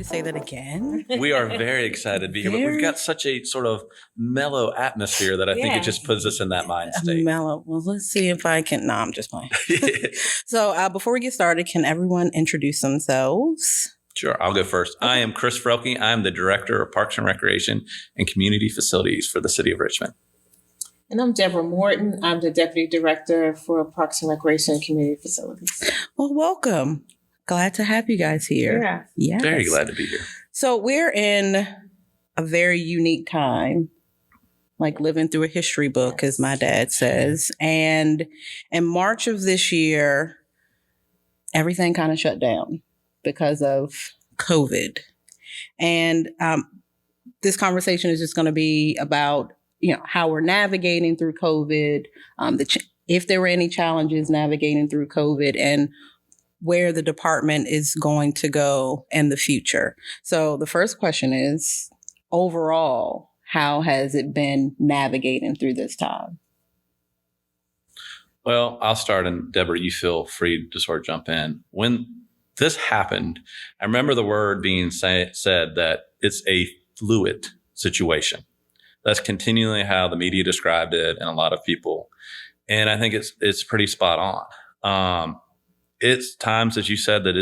Say that again. We are very excited to be here, but we've got such a sort of mellow atmosphere that I think it just puts us in that mind state. Mellow. Well, let's see if I can. No, I'm just playing. So before we get started, can everyone introduce themselves? Sure. I'll go first. I am Chris Frelke. I'm the Director of Parks and Recreation and Community Facilities for the City of Richmond. And I'm Deborah Morton. I'm the Deputy Director for Parks and Recreation and Community Facilities. Well, welcome. Glad to have you guys here. Yeah. Yes. Very glad to be here. So we're in a very unique time, like living through a history book, as my dad says. And in March of this year, everything kind of shut down because of COVID. And this conversation is just going to be about, how we're navigating through COVID, if there were any challenges navigating through COVID, and where the department is going to go in the future. So the first question is, overall, how has it been navigating through this time? Well, I'll start, and Deborah, you feel free to sort of jump in. When this happened, I remember the word being said that it's a fluid situation. That's continually how the media described it and a lot of people. And I think it's pretty spot on. It's times, as you said, that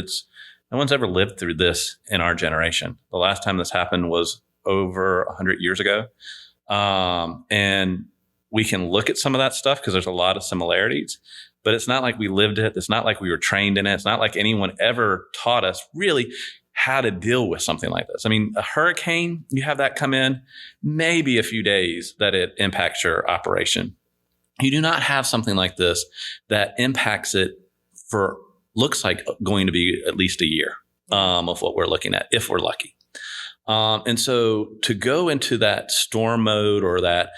no one's ever lived through this in our generation. The last time this happened was over 100 years ago. And we can look at some of that stuff because there's a lot of similarities, but it's not like we lived it. It's not like we were trained in it. It's not like anyone ever taught us really how to deal with something like this. I mean, a hurricane, you have that come in, maybe a few days that it impacts your operation. You do not have something like this that impacts it for looks like going to be at least a year of what we're looking at, if we're lucky. And so to go into that storm mode or that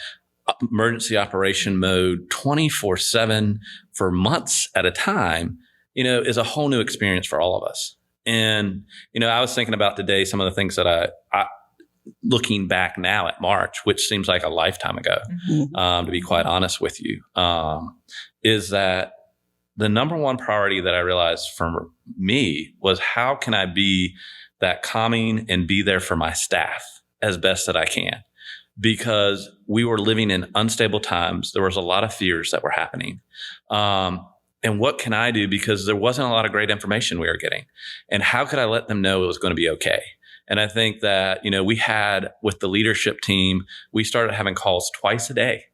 emergency operation mode 24/7 for months at a time, is a whole new experience for all of us. And, I was thinking about today some of the things that I looking back now at March, which seems like a lifetime ago, to be quite honest with you, is that the number one priority that I realized for me was how can I be that calming and be there for my staff as best that I can? Because we were living in unstable times. There was a lot of fears that were happening. And what can I do? Because there wasn't a lot of great information we were getting. And how could I let them know it was going to be okay? And I think that, we had with the leadership team, we started having calls twice a day,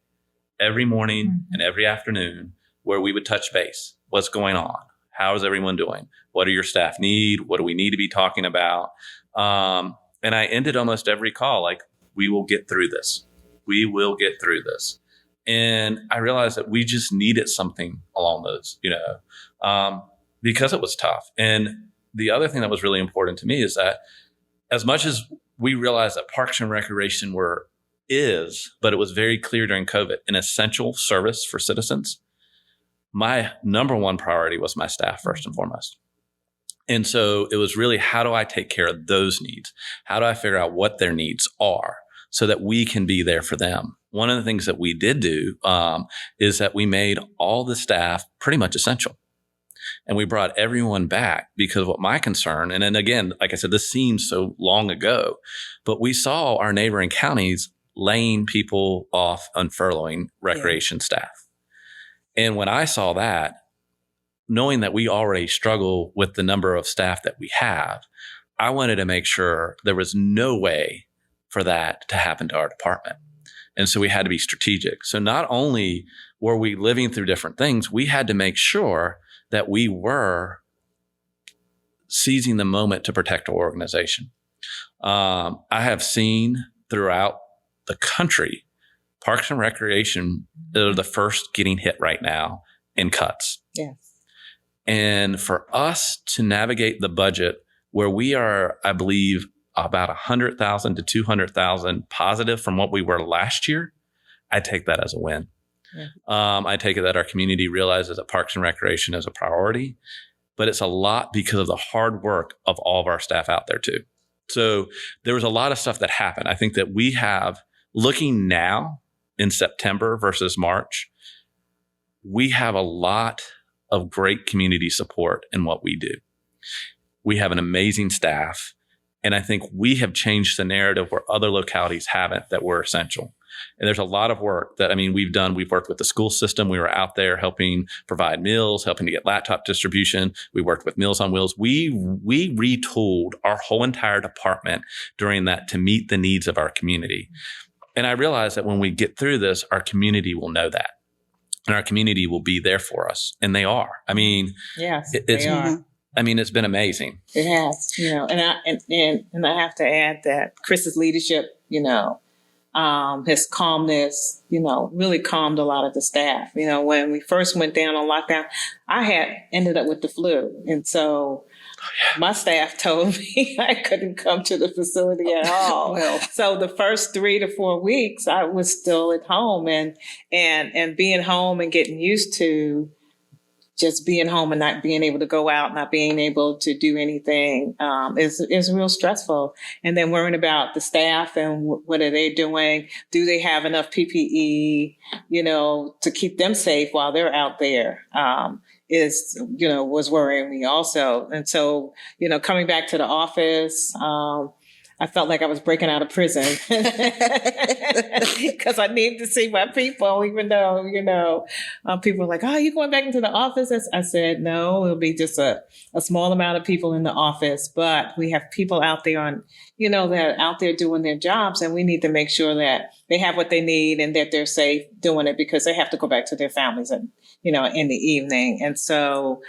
every morning and every afternoon, where we would touch base. What's going on? How is everyone doing? What do your staff need? What do we need to be talking about? And I ended almost every call like, we will get through this. We will get through this. And I realized that we just needed something along those, because it was tough. And the other thing that was really important to me is that as much as we realized that Parks and Recreation but it was very clear during COVID, an essential service for citizens, my number one priority was my staff first and foremost. And so it was really, how do I take care of those needs? How do I figure out what their needs are so that we can be there for them? One of the things that we did do is that we made all the staff pretty much essential. And we brought everyone back because what my concern, and then again, like I said, this seems so long ago, but we saw our neighboring counties laying people off, unfurloughing recreation staff. And when I saw that, knowing that we already struggle with the number of staff that we have, I wanted to make sure there was no way for that to happen to our department. And so we had to be strategic. So not only were we living through different things, we had to make sure that we were seizing the moment to protect our organization. I have seen throughout the country, Parks and Recreation are the first getting hit right now in cuts. Yes. And for us to navigate the budget where we are, I believe, about 100,000 to 200,000 positive from what we were last year, I take that as a win. Yeah. I take it that our community realizes that Parks and Recreation is a priority, but it's a lot because of the hard work of all of our staff out there too. So there was a lot of stuff that happened. I think that we have, looking now in September versus March, we have a lot of great community support in what we do. We have an amazing staff. And I think we have changed the narrative where other localities haven't, that we're essential. And there's a lot of work that, we've done. We've worked with the school system. We were out there helping provide meals, helping to get laptop distribution. We worked with Meals on Wheels. We retooled our whole entire department during that to meet the needs of our community. And I realized that when we get through this, our community will know that. And our community will be there for us. And they are. Yes, they are. It's been amazing. It has, and I have to add that Chris's leadership, his calmness, really calmed a lot of the staff. When we first went down on lockdown, I had ended up with the flu. And so my staff told me I couldn't come to the facility at all. Well. So the first 3 to 4 weeks, I was still at home and being home and getting used to just being home and not being able to go out, not being able to do anything is real stressful. And then worrying about the staff and what are they doing? Do they have enough PPE, to keep them safe while they're out there? Was worrying me also. And so, coming back to the office, I felt like I was breaking out of prison because I needed to see my people, even though, people were like, "Oh, you going back into the office?" I said, "No, it'll be just a small amount of people in the office, but we have people out there that are out there doing their jobs, and we need to make sure that they have what they need and that they're safe doing it because they have to go back to their families and, in the evening." And so,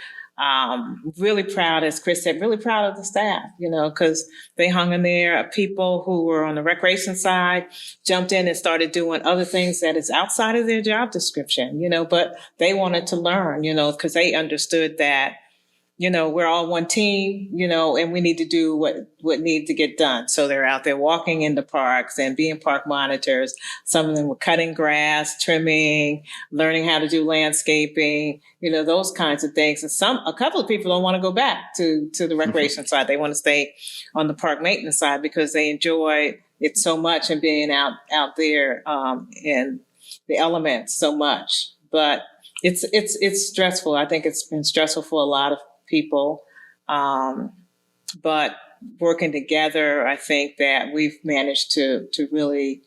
really proud, as Chris said, really proud of the staff, because they hung in there. People who were on the recreation side jumped in and started doing other things that is outside of their job description, but they wanted to learn, because they understood that, we're all one team, and we need to do what needs to get done. So they're out there walking in the parks and being park monitors. Some of them were cutting grass, trimming, learning how to do landscaping, those kinds of things. And a couple of people don't want to go back to the recreation side. They want to stay on the park maintenance side because they enjoy it so much and being out there in the elements so much. But it's stressful. I think it's been stressful for a lot of people. But working together, I think that we've managed to really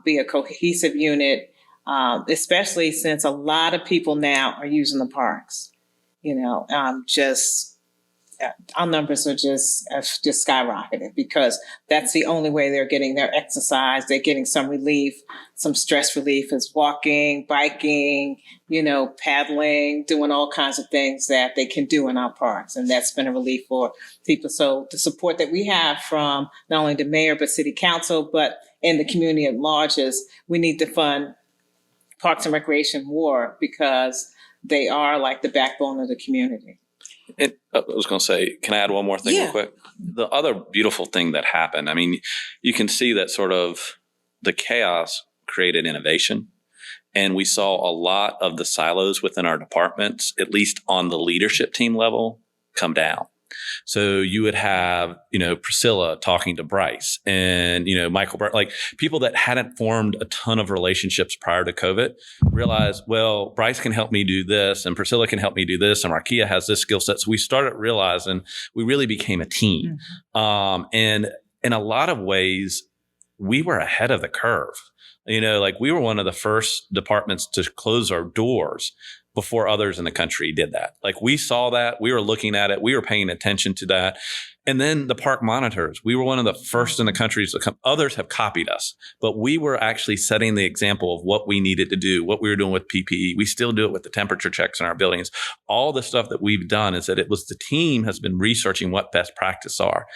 be a cohesive unit, especially since a lot of people now are using the parks. Our numbers are just skyrocketed because that's the only way they're getting their exercise. They're getting some relief, some stress relief is walking, biking, paddling, doing all kinds of things that they can do in our parks. And that's been a relief for people. So the support that we have from not only the mayor, but city council, but in the community at large is we need to fund Parks and Recreation more because they are like the backbone of the community. I was going to say, can I add one more thing real quick? The other beautiful thing that happened, you can see that sort of the chaos created innovation. And we saw a lot of the silos within our departments, at least on the leadership team level, come down. So you would have, Priscilla talking to Bryce and, Michael, like people that hadn't formed a ton of relationships prior to COVID realized, well, Bryce can help me do this and Priscilla can help me do this. And Markia has this skill set. So we started realizing we really became a team. Mm-hmm. And in a lot of ways, we were ahead of the curve. We were one of the first departments to close our doors before others in the country did that. We saw that, we were looking at it, we were paying attention to that. And then the park monitors, we were one of the first in the country to come. Others have copied us, but we were actually setting the example of what we needed to do, what we were doing with PPE. We still do it with the temperature checks in our buildings. All the stuff that we've done is that it was the team has been researching what best practice are.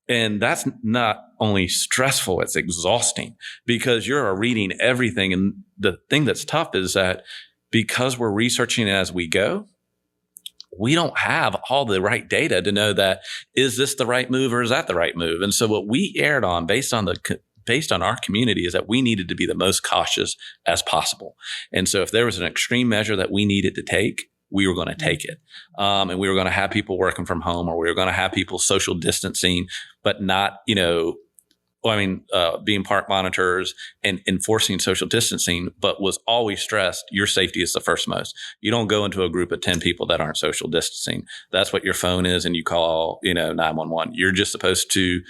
And that's not only stressful, it's exhausting because you're reading everything. And the thing that's tough is that because we're researching as we go, we don't have all the right data to know that, is this the right move or is that the right move? And so what we erred on based on our community is that we needed to be the most cautious as possible. And so if there was an extreme measure that we needed to take, we were going to take it. And we were going to have people working from home, or we were going to have people social distancing, but not, being park monitors and enforcing social distancing, but was always stressed. Your safety is the first most. You don't go into a group of 10 people that aren't social distancing. That's what your phone is. And you call, 911. You're just supposed to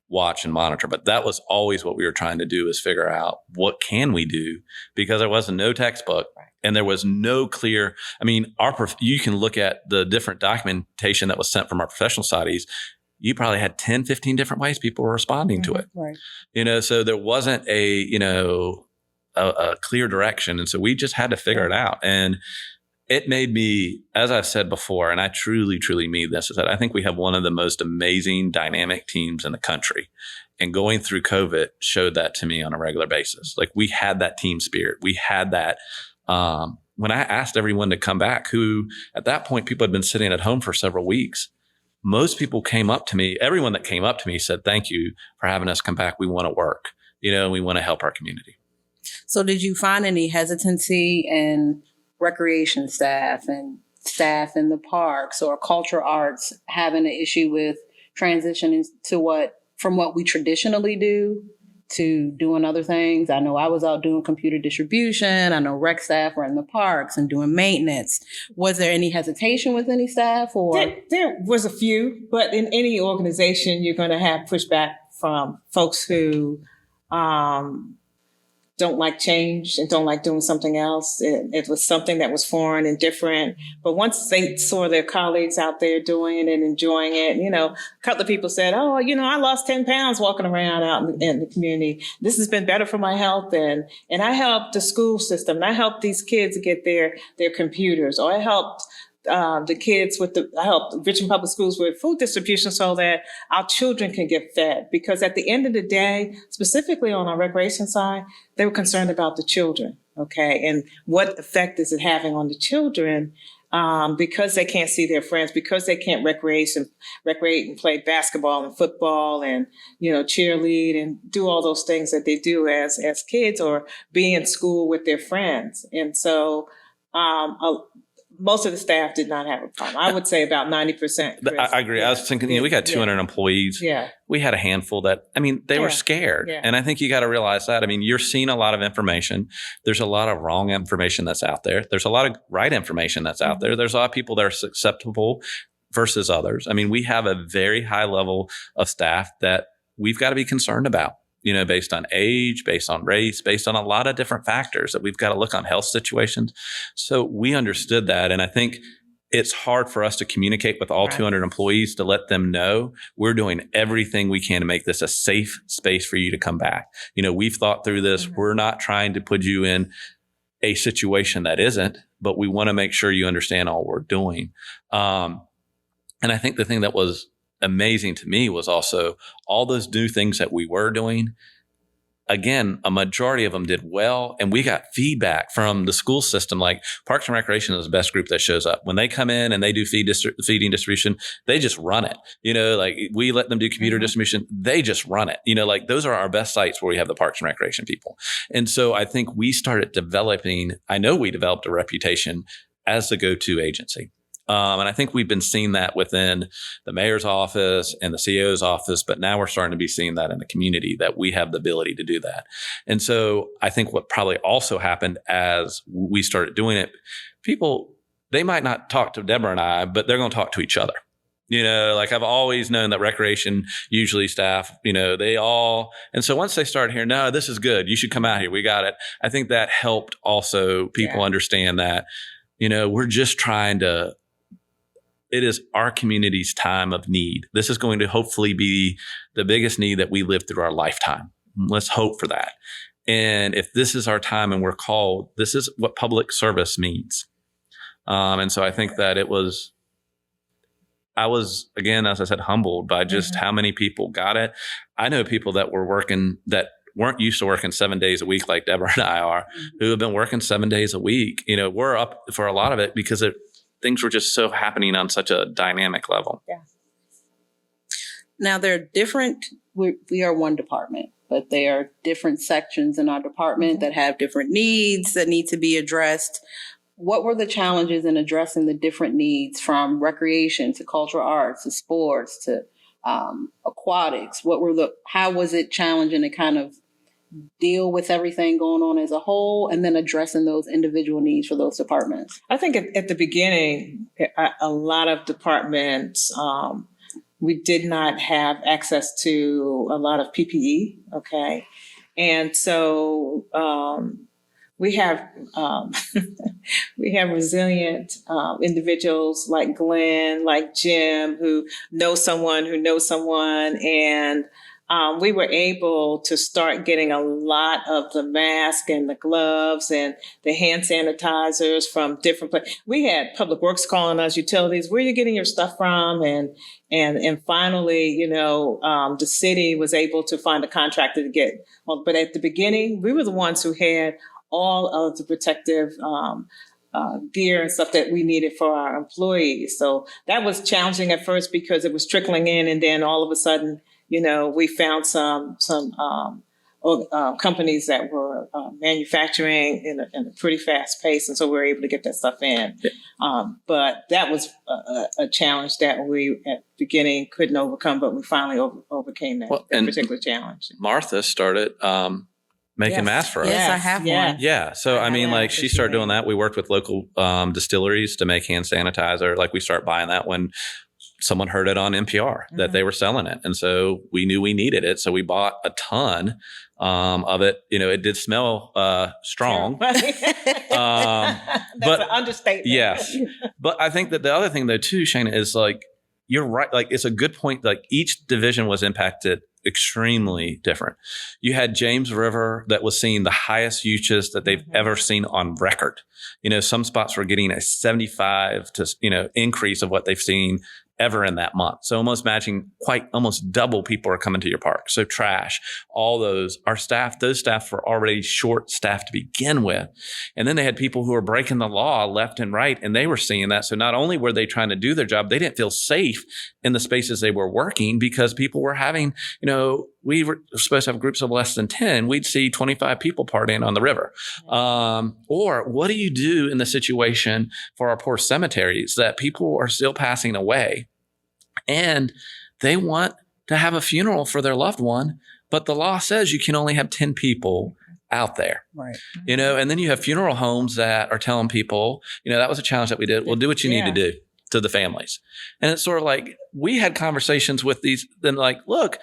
watch and monitor. But that was always what we were trying to do, is figure out what can we do, because there wasn't no textbook. And there was no clear, you can look at the different documentation that was sent from our professional societies. You probably had 10, 15 different ways people were responding to it. Right. So there wasn't a clear direction. And so we just had to figure it out. And it made me, as I've said before, and I truly, truly mean this, is that I think we have one of the most amazing dynamic teams in the country. And going through COVID showed that to me on a regular basis. Like, we had that team spirit. We had that. When I asked everyone to come back, who at that point people had been sitting at home for several weeks, most people came up to me. Everyone that came up to me said, "Thank you for having us come back. We want to work, we want to help our community." So did you find any hesitancy in recreation staff and staff in the parks or cultural arts having an issue with transitioning from what we traditionally do to doing other things? I know I was out doing computer distribution. I know rec staff were in the parks and doing maintenance. Was there any hesitation with any staff, or? There was a few, but in any organization, you're going to have pushback from folks who don't like change and don't like doing something else. It was something that was foreign and different. But once they saw their colleagues out there doing it and enjoying it, a couple of people said, "Oh, I lost 10 pounds walking around out in the community. This has been better for my health." And I helped the school system. And I helped these kids get their computers, or I helped the kids I helped Richmond Public Schools with food distribution so that our children can get fed. Because at the end of the day, specifically on our recreation side, they were concerned about the children. Okay. And what effect is it having on the children? Because they can't see their friends, because they can't recreate and play basketball and football and, cheerlead and do all those things that they do as kids, or be in school with their friends. And so, most of the staff did not have a problem. I would say about 90%. I agree. Yeah. I was thinking, we got 200 employees. Yeah. We had a handful that, they were scared. Yeah. And I think you got to realize that. You're seeing a lot of information. There's a lot of wrong information that's out there. There's a lot of right information that's out there. There's a lot of people that are susceptible versus others. We have a very high level of staff that we've got to be concerned about. Based on age, based on race, based on a lot of different factors that we've got to look on health situations. So we understood that. And I think it's hard for us to communicate with all 200 employees to let them know we're doing everything we can to make this a safe space for you to come back. We've thought through this. Mm-hmm. We're not trying to put you in a situation that isn't, but we want to make sure you understand all we're doing. And I think the thing that was amazing to me was also all those new things that we were doing. Again, a majority of them did well, and we got feedback from the school system. Like, Parks and Recreation is the best group that shows up. When they come in and they do feeding distribution, they just run it. Like, we let them do computer distribution, they just run it. Those are our best sites where we have the Parks and Recreation people. And so I think we started we developed a reputation as the go-to agency. And I think we've been seeing that within the mayor's office and the CEO's office, but now we're starting to be seeing that in the community, that we have the ability to do that. And so I think what probably also happened as we started doing it, people, they might not talk to Deborah and I, but they're going to talk to each other. I've always known that recreation, usually staff, and so once they start hearing, "No, this is good, you should come out here, we got it." I think that helped also people understand that, we're just trying to, it is our community's time of need. This is going to hopefully be the biggest need that we live through our lifetime. Let's hope for that. And if this is our time and we're called, this is what public service means. And so I think that I was, again, as I said, humbled by just how many people got it. I know people that were working that weren't used to working 7 days a week like Deborah and I are, who have been working 7 days a week. You know, we're up for a lot of it because things were just so happening on such a dynamic level. Yeah. Now they're different. We are one department, but there are different sections in our department that have different needs that need to be addressed. What were the challenges in addressing the different needs, from recreation to cultural arts to sports to aquatics? How was it challenging to kind of deal with everything going on as a whole, and then addressing those individual needs for those departments? I think at the beginning, a lot of departments, we did not have access to a lot of PPE. Okay. And so, we have resilient individuals like Glenn, like Jim, who know someone, and we were able to start getting a lot of the mask and the gloves and the hand sanitizers from different places. We had Public Works calling us, utilities, where are you getting your stuff from? And finally, the city was able to find a contractor to get. But at the beginning, we were the ones who had all of the protective gear and stuff that we needed for our employees. So that was challenging at first because it was trickling in, and then all of a sudden, we found some companies that were manufacturing in a pretty fast pace, and so we were able to get that stuff in. But that was a challenge that we at the beginning couldn't overcome, but we finally overcame that particular challenge. Martha started making masks for us. Yes, I have one. Yeah. So, she started doing that. We worked with local distilleries to make hand sanitizer. Like, we start buying that when someone heard it on NPR that they were selling it. And so we knew we needed it. So we bought a ton of it. It did smell strong. That's an understatement. Yes. But I think that the other thing, though, too, Shana, is you're right. It's a good point. Each division was impacted extremely different. You had James River that was seeing the highest usage that they've ever seen on record. Some spots were getting a 75 to, increase of what they've seen ever in that month. So almost double people are coming to your park. So trash, all those staff were already short staffed to begin with. And then they had people who were breaking the law left and right, and they were seeing that. So not only were they trying to do their job, they didn't feel safe in the spaces they were working because people were having, we were supposed to have groups of less than 10. We'd see 25 people partying on the river. Or what do you do in the situation for our poor cemeteries that people are still passing away and they want to have a funeral for their loved one, but the law says you can only have 10 people out there, right? And then you have funeral homes that are telling people, that was a challenge that we did. Well, do what you need to do to the families. And it's sort of like, we had conversations with these, then look,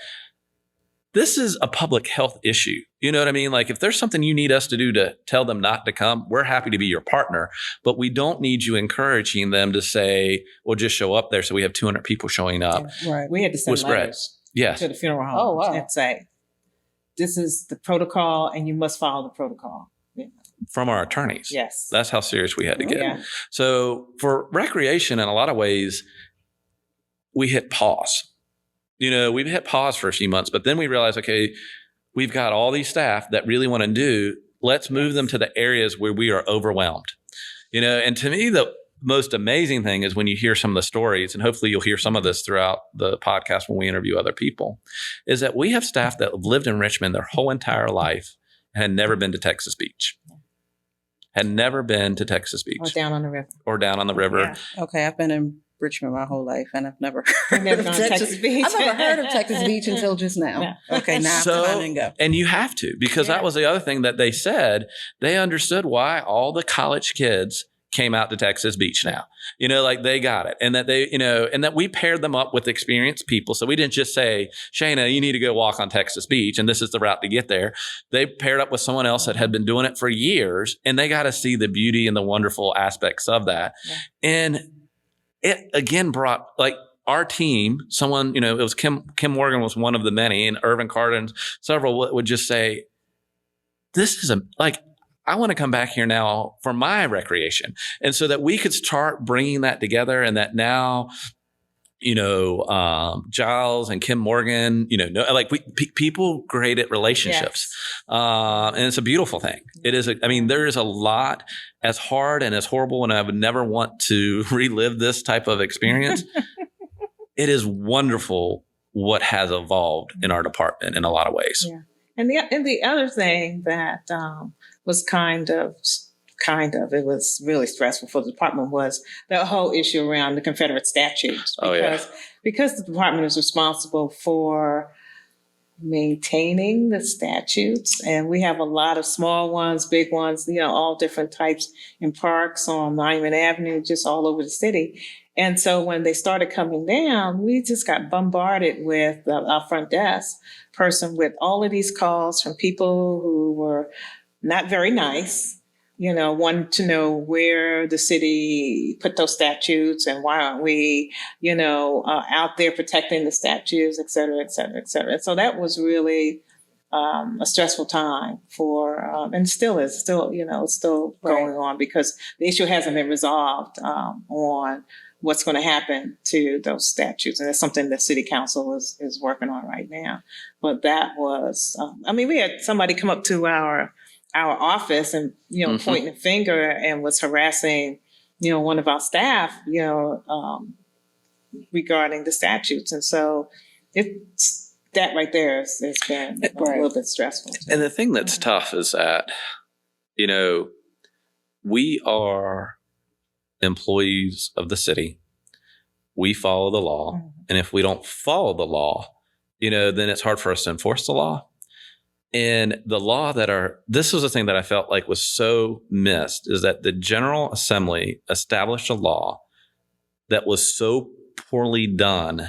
this is a public health issue. You know what I mean? If there's something you need us to do to tell them not to come, we're happy to be your partner, but we don't need you encouraging them to say, well, just show up there. So we have 200 people showing up. Yeah, right. We had to send letters to the funeral homes and say, this is the protocol and you must follow the protocol. Yeah. From our attorneys. Yes. That's how serious we had to get. Yeah. So for recreation, in a lot of ways, we hit pause. We've hit pause for a few months, but then we realized, okay, we've got all these staff that really want to do. Let's move them to the areas where we are overwhelmed. And to me, the most amazing thing is when you hear some of the stories, and hopefully you'll hear some of this throughout the podcast when we interview other people, is that we have staff that have lived in Richmond their whole entire life and had never been to Texas Beach. Or down on the river. Yeah. Okay, I've been in Richmond my whole life, and I've never heard of Texas Beach. I've never heard of Texas Beach until just now. No. Okay, now I can go. And you have to, because that was the other thing that they said. They understood why all the college kids came out to Texas Beach now. They got it. And that and that we paired them up with experienced people. So we didn't just say, Shana, you need to go walk on Texas Beach, and this is the route to get there. They paired up with someone else that had been doing it for years, and they got to see the beauty and the wonderful aspects of that. Yeah. And it again brought our team, someone, it was Kim Morgan was one of the many, and Irvin Carter and several would just say, this is I want to come back here now for my recreation. And so that we could start bringing that together, and that now, Giles and Kim Morgan, people created relationships. Yes. And it's a beautiful thing. It is. There is a lot, as hard and as horrible, and I would never want to relive this type of experience. It is wonderful what has evolved in our department in a lot of ways. Yeah. And the other thing that was kind of, it was really stressful for the department was the whole issue around the Confederate Statues. Because the department is responsible for maintaining the statutes, and we have a lot of small ones, big ones, all different types in parks on Monument Avenue, just all over the city. And so when they started coming down, we just got bombarded with our front desk person with all of these calls from people who were not very nice, wanting to know where the city put those statutes and why aren't we, out there protecting the statues, et cetera, et cetera, et cetera. So that was really a stressful time and still is, it's still going on because the issue hasn't been resolved on what's going to happen to those statues. And that's something that City Council is working on right now. But that was, we had somebody come up to our office and, pointing a finger and was harassing, one of our staff, regarding the statutes. And so it's that right there has been a little bit stressful. And the thing that's tough is that, we are employees of the city. We follow the law. Mm-hmm. And if we don't follow the law, then it's hard for us to enforce the law. And the law this was the thing that I felt like was so missed, is that the General Assembly established a law that was so poorly done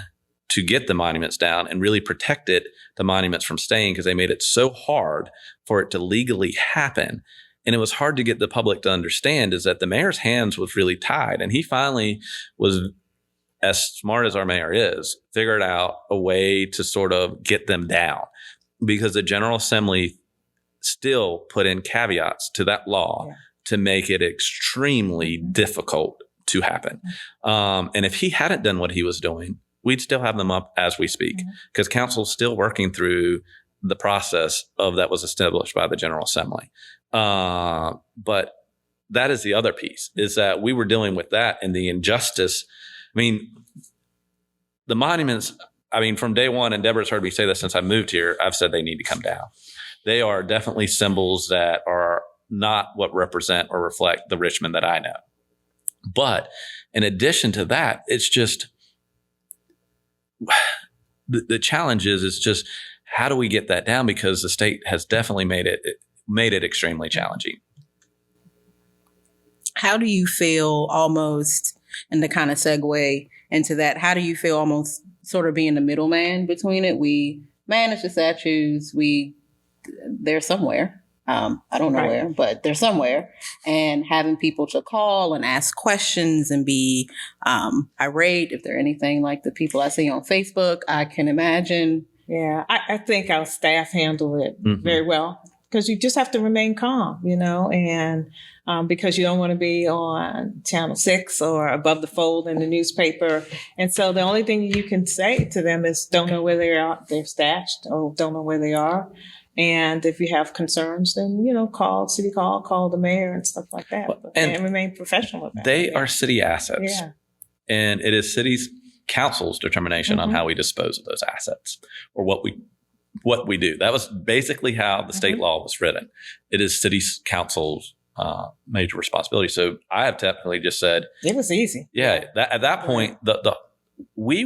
to get the monuments down and really protected the monuments from staying, because they made it so hard for it to legally happen. And it was hard to get the public to understand, is that the mayor's hands was really tied. And he finally was, as smart as our mayor is, figured out a way to sort of get them down, because the General Assembly still put in caveats to that law to make it extremely difficult to happen. And if he hadn't done what he was doing, we'd still have them up as we speak, because council's still working through the process that was established by the General Assembly. But that is the other piece, is that we were dealing with that and the injustice. The monuments, from day one, and Deborah's heard me say this since I moved here, I've said they need to come down. They are definitely symbols that are not what represent or reflect the Richmond that I know. But in addition to that, it's just the challenge is just how do we get that down? Because the state has definitely made it extremely challenging. How do you feel almost, and to kind of segue into that, how do you feel almost sort of being the middleman between it? We manage the statues. They're somewhere. I don't know where, but they're somewhere. And having people to call and ask questions and be irate if they're anything like the people I see on Facebook, I can imagine. Yeah, I think our staff handle it very well, because you just have to remain calm, and because you don't want to be on Channel 6 or above the fold in the newspaper. And so the only thing you can say to them is don't know where they're stashed, or don't know where they are. And if you have concerns, then, call the mayor and stuff like that. And remain professional about it. They are city assets. Yeah. And it is city's council's determination on how we dispose of those assets, or what we do. That was basically how the state law was written. It is city council's major responsibility. So I have technically just said it was easy. Yeah. At that point, we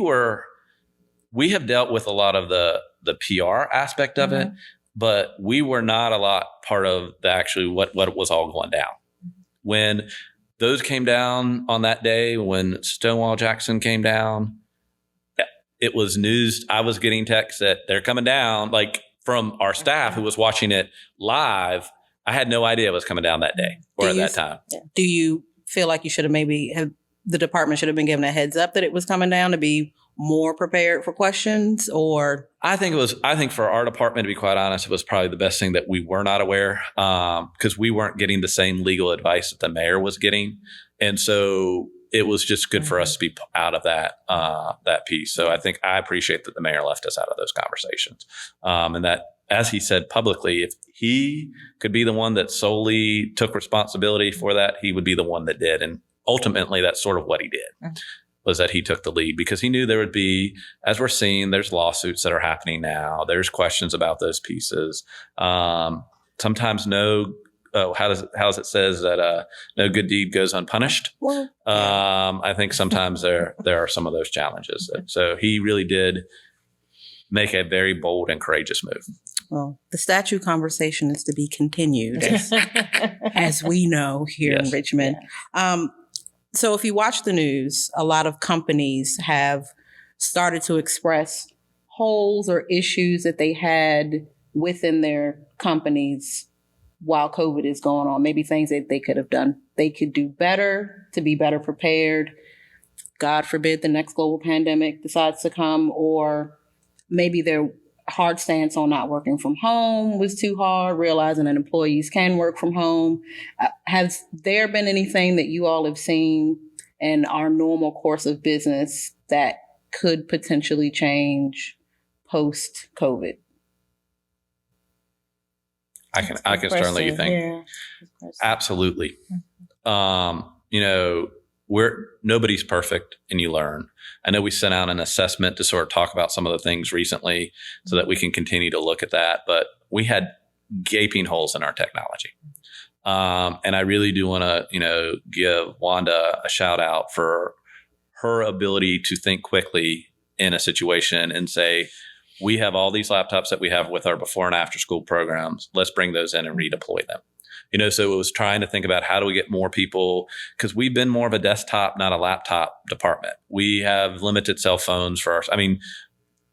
have dealt with a lot of the PR aspect of it, but we were not a lot part of what was all going down. When those came down on that day, when Stonewall Jackson came down, it was news. I was getting texts that they're coming down, like from our staff who was watching it live. I had no idea it was coming down that day or at that time. Do you feel like you should have the department should have been given a heads up that it was coming down to be more prepared for questions? Or I think for our department, to be quite honest, it was probably the best thing that we were not aware, because we weren't getting the same legal advice that the mayor was getting. And so it was just good for us to be out of that piece. So I think I appreciate that the mayor left us out of those conversations. And that, as he said publicly, if he could be the one that solely took responsibility for that, he would be the one that did. And ultimately, that's sort of what he did, was that he took the lead, because he knew there would be, as we're seeing, there's lawsuits that are happening now. There's questions about those pieces. Sometimes how does it says that no good deed goes unpunished? Well, I think sometimes there are some of those challenges. So he really did make a very bold and courageous move. well, the statue conversation is to be continued, as we know here in Richmond. So if you watch the news, a lot of companies have started to express holes or issues that they had within their companies while COVID is going on. Maybe things that they could have done. They could do better to be better prepared. God forbid the next global pandemic decides to come, or maybe their hard stance on not working from home was too hard, realizing that employees can work from home. Has there been anything that you all have seen in our normal course of business that could potentially change post-COVID? I can start and let you think. Yeah. Absolutely. Nobody's perfect, and you learn. I know we sent out an assessment to sort of talk about some of the things recently so that we can continue to look at that, but we had gaping holes in our technology. And I really do want to, give Wanda a shout out for her ability to think quickly in a situation and say, we have all these laptops that we have with our before and after school programs. Let's bring those in and redeploy them. So it was trying to think about how do we get more people, because we've been more of a desktop, not a laptop department. We have limited cell phones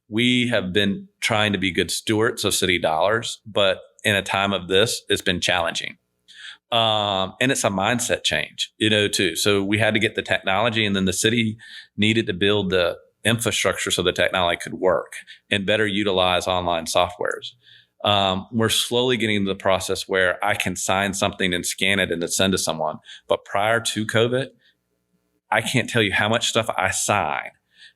we have been trying to be good stewards of city dollars, but in a time of this, it's been challenging. And it's a mindset change, too. So we had to get the technology, and then the city needed to build the infrastructure so the technology could work and better utilize online softwares. We're slowly getting to the process where I can sign something and scan it and then send to someone. But prior to COVID, I can't tell you how much stuff I sign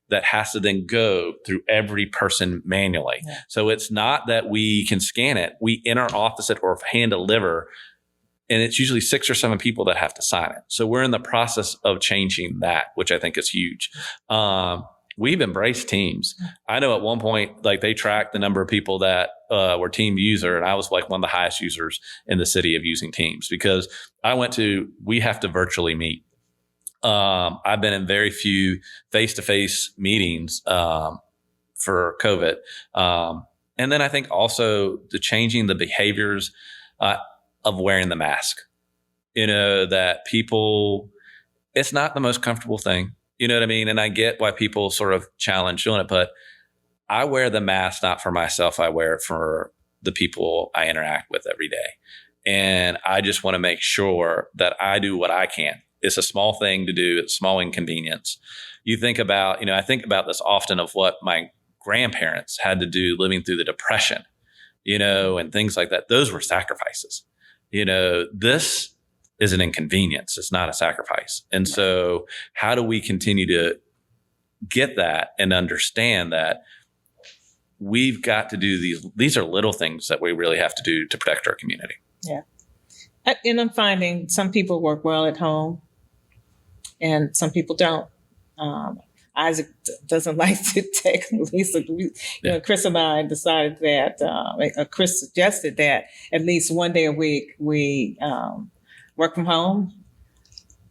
that has to then go through every person manually. Yeah. So it's not that we can scan it. We in our office it or hand deliver, and it's usually 6 or 7 people that have to sign it. So we're in the process of changing that, which I think is huge. We've embraced Teams. I know at one point, they tracked the number of people that were Team user, and I was one of the highest users in the city of using Teams, because we have to virtually meet. I've been in very few face-to-face meetings for COVID. And then I think also changing the behaviors of wearing the mask. That people, it's not the most comfortable thing. You know what I mean? And I get why people sort of challenge doing it, but I wear the mask not for myself. I wear it for the people I interact with every day. And I just want to make sure that I do what I can. It's a small thing to do. It's a small inconvenience. You think about, I think about this often of what my grandparents had to do living through the Depression, and things like that. Those were sacrifices. This is an inconvenience. It's not a sacrifice. And so how do we continue to get that and understand that we've got to do these are little things that we really have to do to protect our community. Yeah. And I'm finding some people work well at home and some people don't. Isaac doesn't like to take, at least, Chris and I decided that, Chris suggested that at least one day a week we work from home.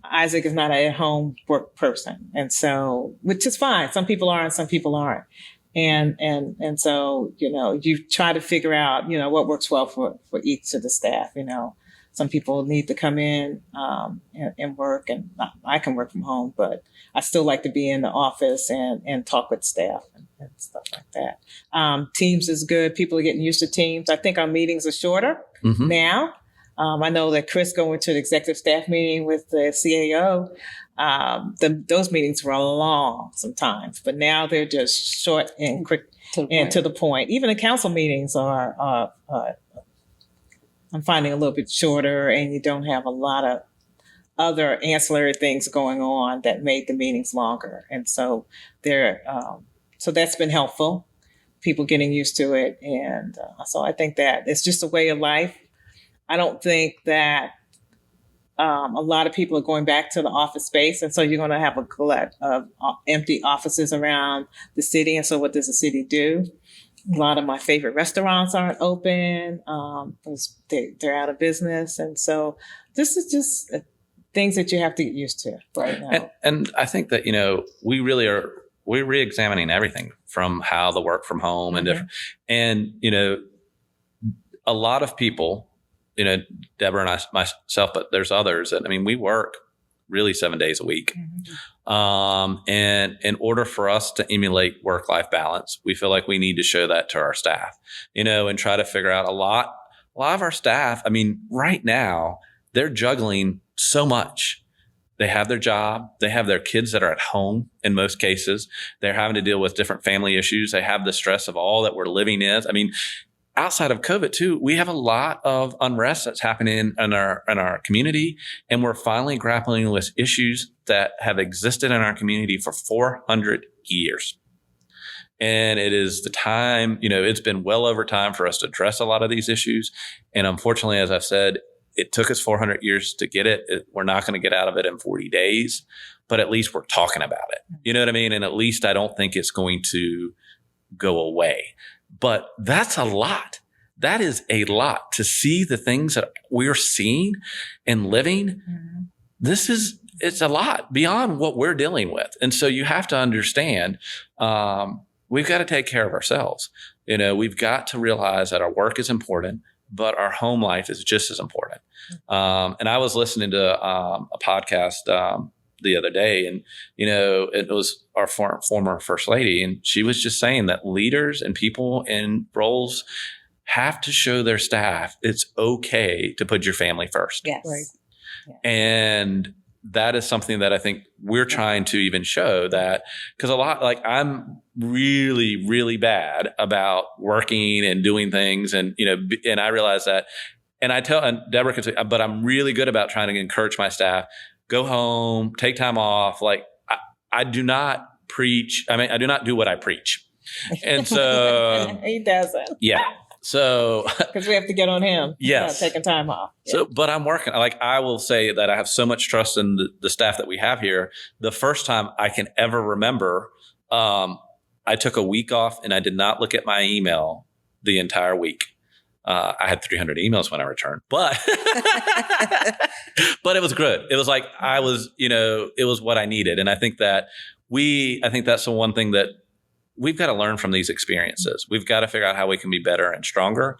Isaac is not a home work person. And so, which is fine. Some people are and some people aren't. And so, you try to figure out, what works well for each of the staff. Some people need to come in and work, and I can work from home, but I still like to be in the office and talk with staff and stuff like that. Teams is good. People are getting used to Teams. I think our meetings are shorter now. I know that Chris going to the executive staff meeting with the CAO, those meetings were long sometimes, but now they're just short and quick and to the point. Even the council meetings are I'm finding a little bit shorter, and you don't have a lot other ancillary things going on that made the meetings longer. And so so that's been helpful, people getting used to it. And so I think that it's just a way of life. I don't think that a lot of people are going back to the office space. And so you're going to have a glut of empty offices around the city. And so what does the city do? A lot of my favorite restaurants aren't open. They're out of business. And so this is just things that you have to get used to right now. And I think that, we're re-examining everything from how the work from home and different. And, a lot of people, Deborah and myself, but there's others that, we work really 7 days a week. And in order for us to emulate work-life balance, we feel like we need to show that to our staff, and try to figure out a lot of our staff. Right now they're juggling so much. They have their job. They have their kids that are at home in most cases. They're having to deal with different family issues. They have the stress of all that we're living in. Outside of COVID too, we have a lot of unrest that's happening in our community, and we're finally grappling with issues that have existed in our community for 400 years. And it is the time, it's been well over time for us to address a lot of these issues. And unfortunately, as I've said, it took us 400 years to get it. We're not going to get out of it in 40 days, but at least we're talking about it. You know what I mean? And at least I don't think it's going to go away. But that's a lot. That is a lot to see the things that we're seeing and living. It's a lot beyond what we're dealing with. And so you have to understand, we've got to take care of ourselves. We've got to realize that our work is important, but our home life is just as important. And I was listening to a podcast the other day, and it was our former first lady, and she was just saying that leaders and people in roles have to show their staff it's okay to put your family first. Yes. Right. Yeah. And that is something that I think we're trying to even show that, because a lot, I'm really, really bad about working and doing things. And, and I realize that, and and Deborah could say, but I'm really good about trying to encourage my staff, go home, take time off. I do not preach. I do not do what I preach. And so he doesn't. Yeah. So, because we have to get on him. Yes. Taking time off. Yeah. So, but I'm working. I will say that I have so much trust in the staff that we have here. The first time I can ever remember, I took a week off and I did not look at my email the entire week. I had 300 emails when I returned, but but it was good. It was it was what I needed. And I think that's the one thing that we've got to learn from these experiences. We've got to figure out how we can be better and stronger.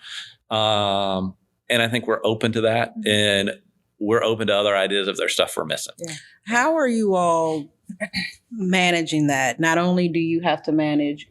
And I think we're open to that, and we're open to other ideas if there's stuff we're missing. Yeah. How are you all managing that? Not only do you have to manage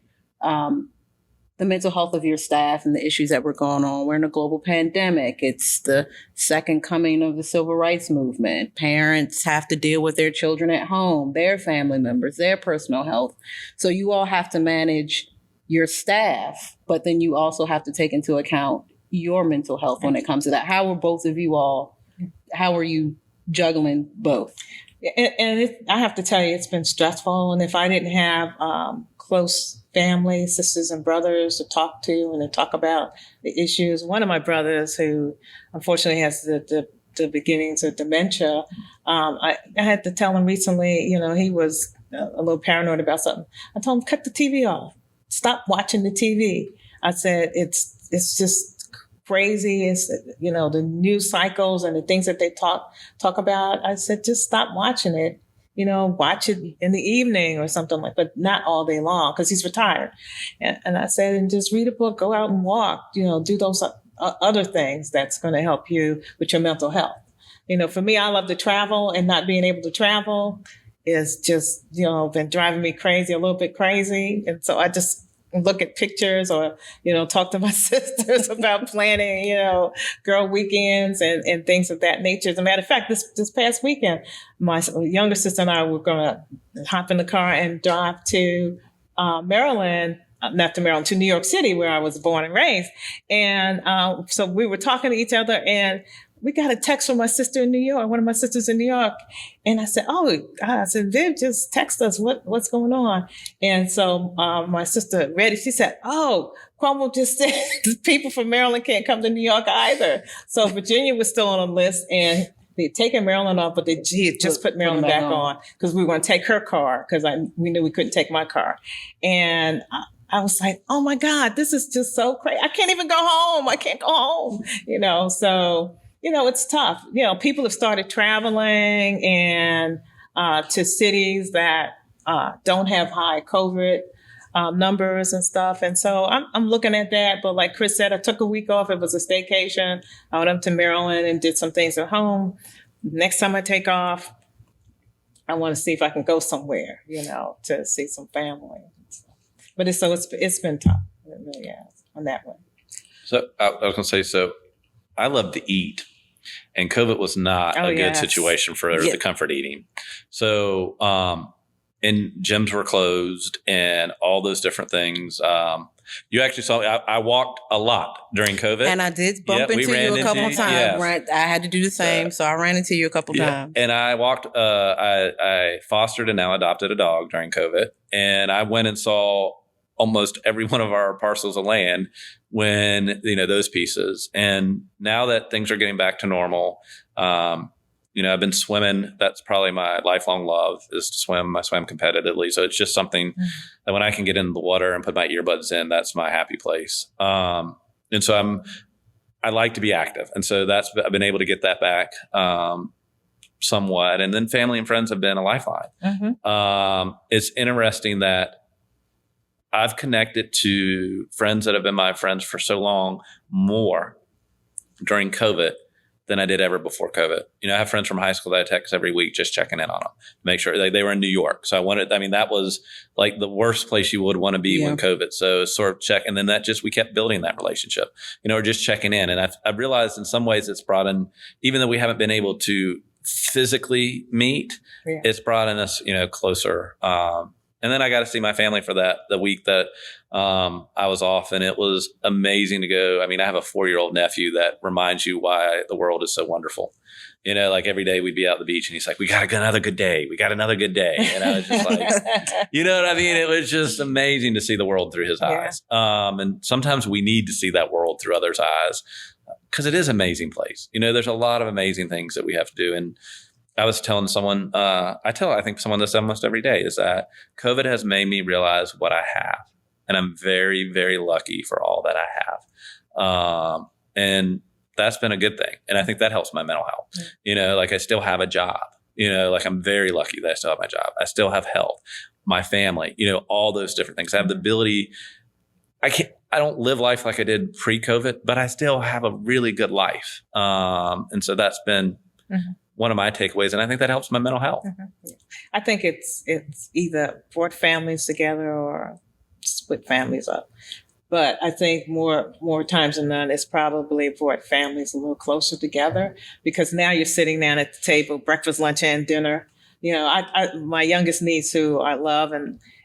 the mental health of your staff and the issues that were going on. We're in a global pandemic. It's the second coming of the civil rights movement. Parents have to deal with their children at home, their family members, their personal health. So you all have to manage your staff, but then you also have to take into account your mental health when it comes to that. How are you juggling both? And I have to tell you, it's been stressful. And if I didn't have close family, sisters and brothers to talk to and to talk about the issues, one of my brothers, who unfortunately has the beginnings of dementia, I had to tell him recently, he was a little paranoid about something. I told him, cut the TV off. Stop watching the TV. I said, it's just crazy. It's, the news cycles and the things that they talk about. I said, just stop watching it. Watch it in the evening or something but not all day long, because he's retired. And I said, and just read a book, go out and walk, do those other things that's going to help you with your mental health. For me, I love to travel, and not being able to travel is just, been driving me crazy, a little bit crazy. And so I just look at pictures or, talk to my sisters about planning, girl weekends and things of that nature. As a matter of fact, this past weekend, my younger sister and I were going to hop in the car and drive to Maryland, not to Maryland, to New York City, where I was born and raised. And so we were talking to each other, and we got a text from my sister in New York, one of my sisters in New York. And I said, Viv just text us, what's going on? And so my sister read it. She said, Cuomo just said people from Maryland can't come to New York either. So Virginia was still on a list, and they'd taken Maryland off, but he had just put Maryland back on because we were going to take her car because we knew we couldn't take my car. And I was like, oh my God, this is just so crazy. I can't even go home. I can't go home, so, it's tough. People have started traveling and to cities that don't have high COVID numbers and stuff. And so I'm looking at that. But like Chris said, I took a week off. It was a staycation. I went up to Maryland and did some things at home. Next time I take off, I want to see if I can go somewhere, to see some family. But it's been tough. It really has on that one. So I was going to say, I love to eat, and COVID was not a good situation for the comfort eating. So, and gyms were closed and all those different things. You actually saw I walked a lot during COVID. And I did bump into you a couple of times. Yes. Right. I had to do the same. So I ran into you a couple of times. And I walked, I fostered and now adopted a dog during COVID. And I went and saw almost every one of our parcels of land when, those pieces. And now that things are getting back to normal, I've been swimming. That's probably my lifelong love is to swim. I swim competitively. So it's just something that when I can get in the water and put my earbuds in, that's my happy place. And so I like to be active. And so I've been able to get that back somewhat. And then family and friends have been a lifeline. Mm-hmm. It's interesting that I've connected to friends that have been my friends for so long more during COVID than I did ever before COVID. I have friends from high school that I text every week, just checking in on them, make sure they were in New York. So that was like the worst place you would want to be when COVID. So sort of check. And then we kept building that relationship, or just checking in. And I've realized in some ways it's brought in, even though we haven't been able to physically meet, it's brought in us, closer. And then I got to see my family for the week that I was off, and it was amazing to go. I mean, I have a 4-year-old nephew that reminds you why the world is so wonderful. Like every day we'd be out at the beach and he's like, we got another good day. We got another good day. And I was just like, you know what I mean? It was just amazing to see the world through his eyes. And sometimes we need to see that world through others' eyes because it is an amazing place. There's a lot of amazing things that we have to do. And I was telling someone, I think someone this almost every day, is that COVID has made me realize what I have. And I'm very, very lucky for all that I have. And that's been a good thing. And I think that helps my mental health. Like I still have a job, like I'm very lucky that I still have my job. I still have health, my family, all those different things. I have the ability. I don't live life like I did pre-COVID, but I still have a really good life. And so that's been one of my takeaways. And I think that helps my mental health. I think it's either brought families together or split families up. But I think more times than none, it's probably brought families a little closer together because now you're sitting down at the table, breakfast, lunch, and dinner. My youngest niece, who I love, and